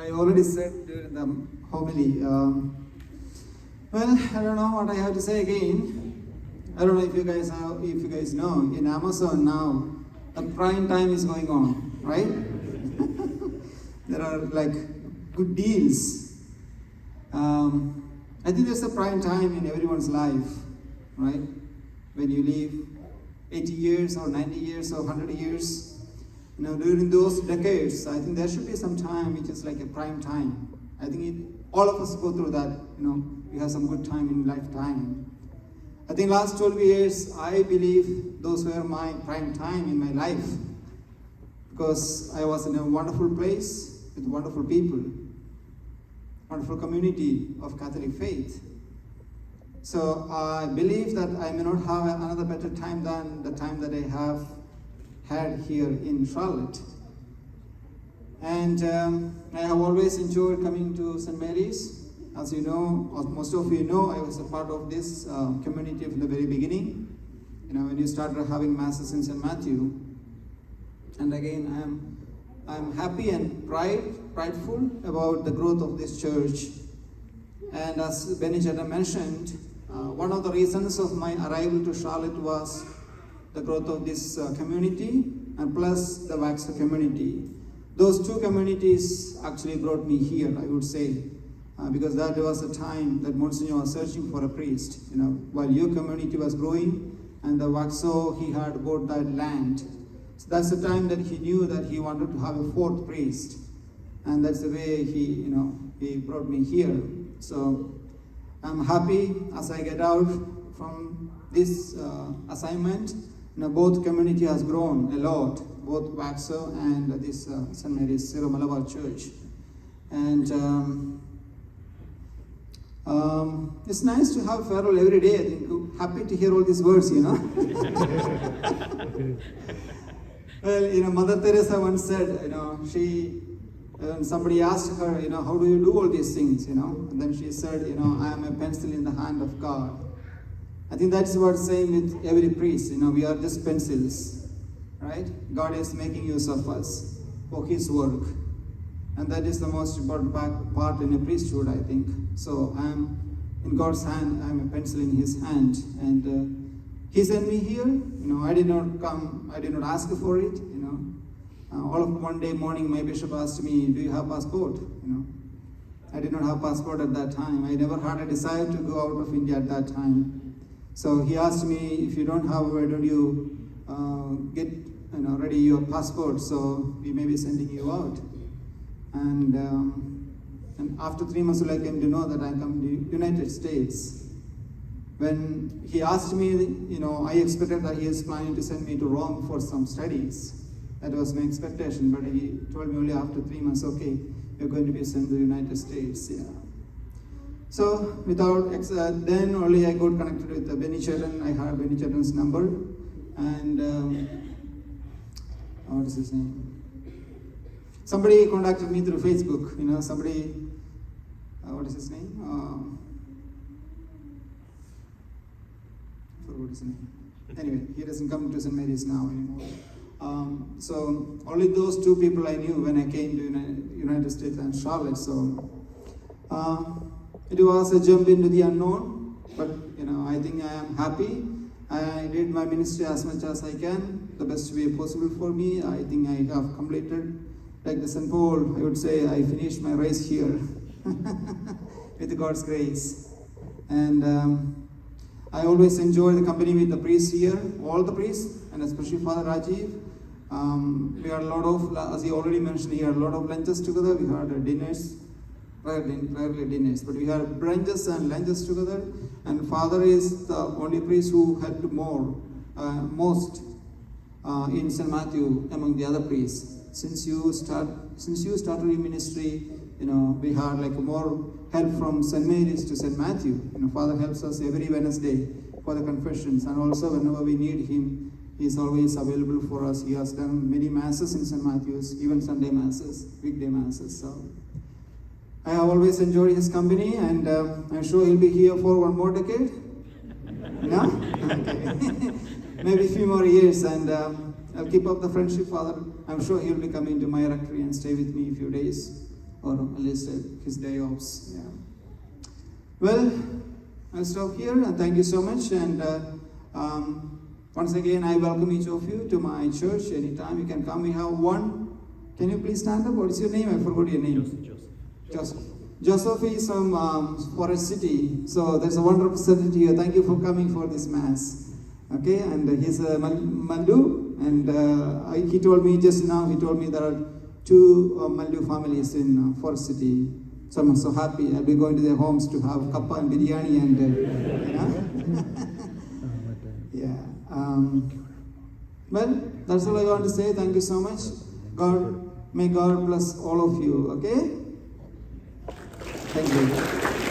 I already said during the homily. Well, I don't know what I have to say again. I don't know if you guys know. In Amazon now, the prime time is going on, right? There are like good deals. I think there's a prime time in everyone's life, right? When you live 80 years or 90 years or 100 years. During those decades, I think there should be some time which is like a prime time. I think all of us go through that, we have some good time in lifetime. I think last 12 years, I believe those were my prime time in my life because I was in a wonderful place with wonderful people, wonderful community of Catholic faith. So I believe that I may not have another better time than the time that I have had here in Charlotte. And I have always enjoyed coming to St. Mary's. As you know, or most of you know, I was a part of this community from the very beginning. When you started having masses in St. Matthew. And again, I'm happy and prideful about the growth of this church. And as Benny mentioned, one of the reasons of my arrival to Charlotte was the growth of this community and plus the Waxer community. Those two communities actually brought me here, I would say, because that was a time that Monsignor was searching for a priest. While your community was growing and the Waxo, he had bought that land. So that's the time that he knew that he wanted to have a fourth priest. And that's the way he brought me here. So I'm happy as I get out from this assignment. Both community has grown a lot, both Waxo and this St. Mary's Syro-Malabar Church. And it's nice to have farewell every day. I think happy to hear all these words, Well, Mother Teresa once said, when somebody asked her, how do you do all these things, and then she said, I am a pencil in the hand of God. I think that's what saying with every priest, we are just pencils, right? God is making use of us for His work. And that is the most important part in a priesthood, I think. So I'm in God's hand, I'm a pencil in His hand. And He sent me here, I did not come, I did not ask for it, all of one day morning, my bishop asked me, do you have passport? I did not have passport at that time. I never had a desire to go out of India at that time. So he asked me, if you don't have, why don't you get ready your passport, so we may be sending you out. And after 3 months, I came to know that I come to the United States. When he asked me, I expected that he is planning to send me to Rome for some studies. That was my expectation, but he told me only after 3 months, okay, you're going to be sent to the United States. Yeah. So then only I got connected with Benny Cheran. I had Benny Cheran's number. And what is his name? Somebody contacted me through Facebook. Somebody, what is his name? I forgot his name. Anyway, he doesn't come to St. Mary's now anymore. So only those two people I knew when I came to United States and Charlotte. So it was a jump into the unknown, but I think I am happy. I did my ministry as much as I can, the best way possible for me. I think I have completed, like the St. Paul, I would say I finished my race here with God's grace. And I always enjoy the company with the priests here, all the priests, and especially Father Rajiv. We had a lot of, as he already mentioned, he had a lot of lunches together. We had dinners, rarely dinners, but we had brunches and lunches together. And Father is the only priest who helped most in St. Matthew among the other priests. Since you started your ministry, we had like more help from St. Mary's to St. Matthew. Father helps us every Wednesday for the confessions, and also whenever we need him, he is always available for us. He has done many masses in St. Matthew's, even Sunday masses, weekday masses. So I have always enjoyed his company, and I'm sure he'll be here for one more decade. No? Okay. Maybe a few more years, and I'll keep up the friendship, Father. I'm sure he'll be coming to my rectory and stay with me a few days. or at least his day offs. Yeah. Well, I'll stop here and thank you so much. And once again, I welcome each of you to my church. Anytime you can come. We have one. Can you please stand up? What is your name? I forgot your name. Joseph. Joseph is from Forest City. So there's a one representative here. Thank you for coming for this mass. Okay, and he's a Maldu. And he told me just now, there are two Maldu families in Forest City. So I'm so happy. I'll be going to their homes to have kappa and biryani and yeah. Well, that's all I want to say. Thank you so much. May God bless all of you. Okay? Thank you.